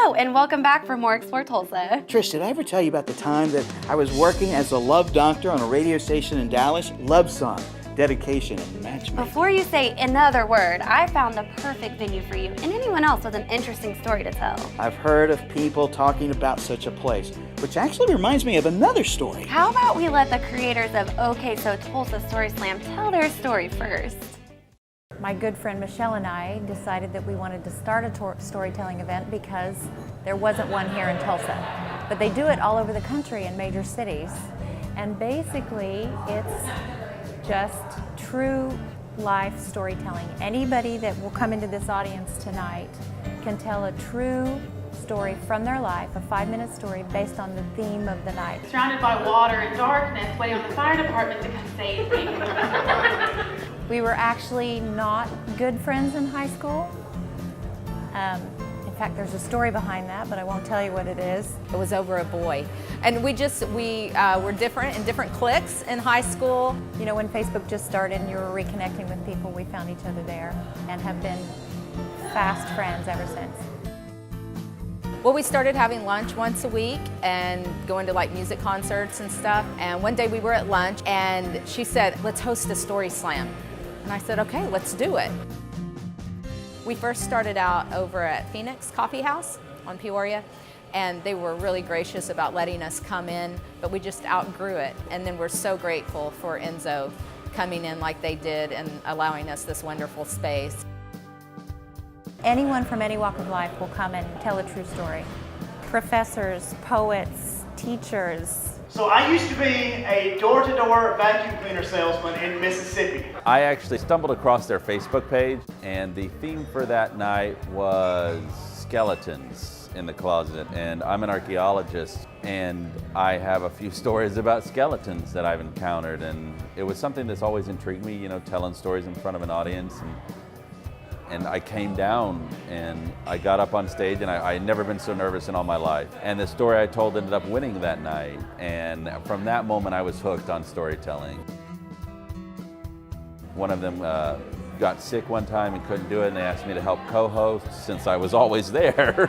Hello, and welcome back for more Explore Tulsa. Trish, did I ever tell you about the time that I was working as a love doctor on a radio station in Dallas? Love song, dedication, and matchmaking. Before you say another word, I found the perfect venue for you and anyone else with an interesting story to tell. I've heard of people talking about such a place, which actually reminds me of another story. How about we let the creators of OK So Tulsa Story Slam tell their story first? My good friend Michelle and I decided that we wanted to start a storytelling event because there wasn't one here in Tulsa. But they do it all over the country in major cities. And basically, it's just true life storytelling. Anybody that will come into this audience tonight can tell a true story from their life, a 5-minute story based on the theme of the night. Surrounded by water and darkness, waiting on the fire department to come save me. We were actually not good friends in high school. In fact, there's a story behind that, but I won't tell you what it is. It was over a boy. And we were different in different cliques in high school. You know, when Facebook just started and you were reconnecting with people, we found each other there and have been fast friends ever since. Well, we started having lunch once a week and going to like music concerts and stuff. And one day we were at lunch and she said, let's host a story slam. And I said, okay, let's do it. We first started out over at Phoenix Coffee House on Peoria, and they were really gracious about letting us come in, but we just outgrew it. And then we're so grateful for Enzo coming in like they did and allowing us this wonderful space. Anyone from any walk of life will come and tell a true story. Professors, poets, teachers. So I used to be a door-to-door vacuum cleaner salesman in Mississippi. I actually stumbled across their Facebook page, and the theme for that night was skeletons in the closet. And I'm an archaeologist, and I have a few stories about skeletons that I've encountered, and it was something that's always intrigued me, you know, telling stories in front of an audience. And I came down and I got up on stage, and I had never been so nervous in all my life. And the story I told ended up winning that night. And from that moment, I was hooked on storytelling. One of them got sick one time and couldn't do it, and they asked me to help co-host since I was always there.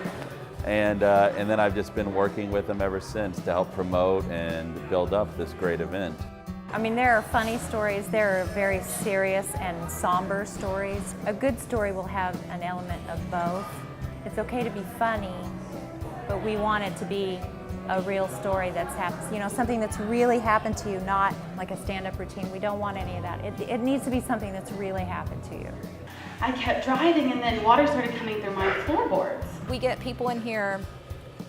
And then I've just been working with them ever since to help promote and build up this great event. I mean, there are funny stories, there are very serious and somber stories. A good story will have an element of both. It's okay to be funny, but we want it to be a real story that's happened, you know, something that's really happened to you, not like a stand-up routine. We don't want any of that. It needs to be something that's really happened to you. I kept driving and then water started coming through my floorboards. We get people in here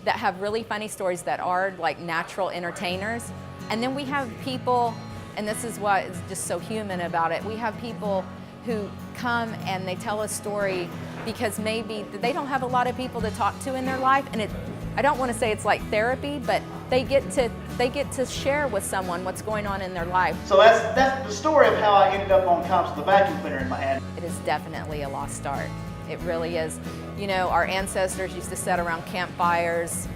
that have really funny stories that are like natural entertainers. And then we have people, and this is what is just so human about it, we have people who come and they tell a story because maybe they don't have a lot of people to talk to in their life, and I don't want to say it's like therapy, but they get to share with someone what's going on in their life. So that's the story of how I ended up on Cops with a vacuum cleaner in my hand. It is definitely a lost art. It really is. You know, our ancestors used to sit around campfires.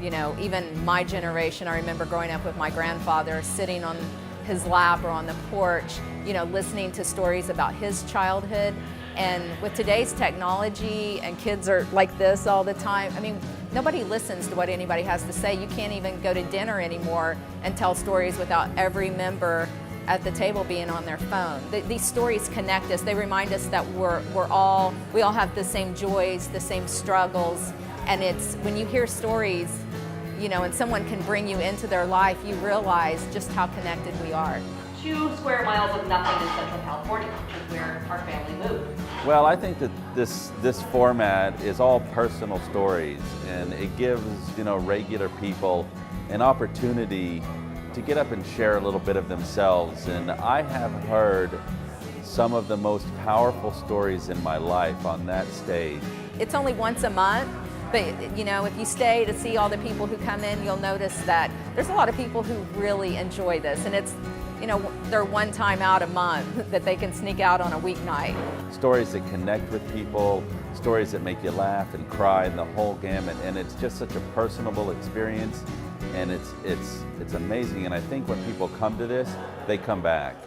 You know, even my generation, I remember growing up with my grandfather sitting on his lap or on the porch, you know, listening to stories about his childhood. And with today's technology and kids are like this all the time, I mean, nobody listens to what anybody has to say. You can't even go to dinner anymore and tell stories without every member at the table being on their phone. These stories connect us. They remind us that we all have the same joys, the same struggles. And it's when you hear stories, you know, and someone can bring you into their life, you realize just how connected we are. 2 square miles of nothing in Central California, which is where our family moved. Well, I think that this format is all personal stories, and it gives, you know, regular people an opportunity to get up and share a little bit of themselves. And I have heard some of the most powerful stories in my life on that stage. It's only once a month, but you know, if you stay to see all the people who come in, you'll notice that there's a lot of people who really enjoy this, and it's, you know, they're one time out a month that they can sneak out on a weeknight. Stories that connect with people, stories that make you laugh and cry, and the whole gamut. And it's just such a personable experience, and it's amazing. And I think when people come to this, they come back.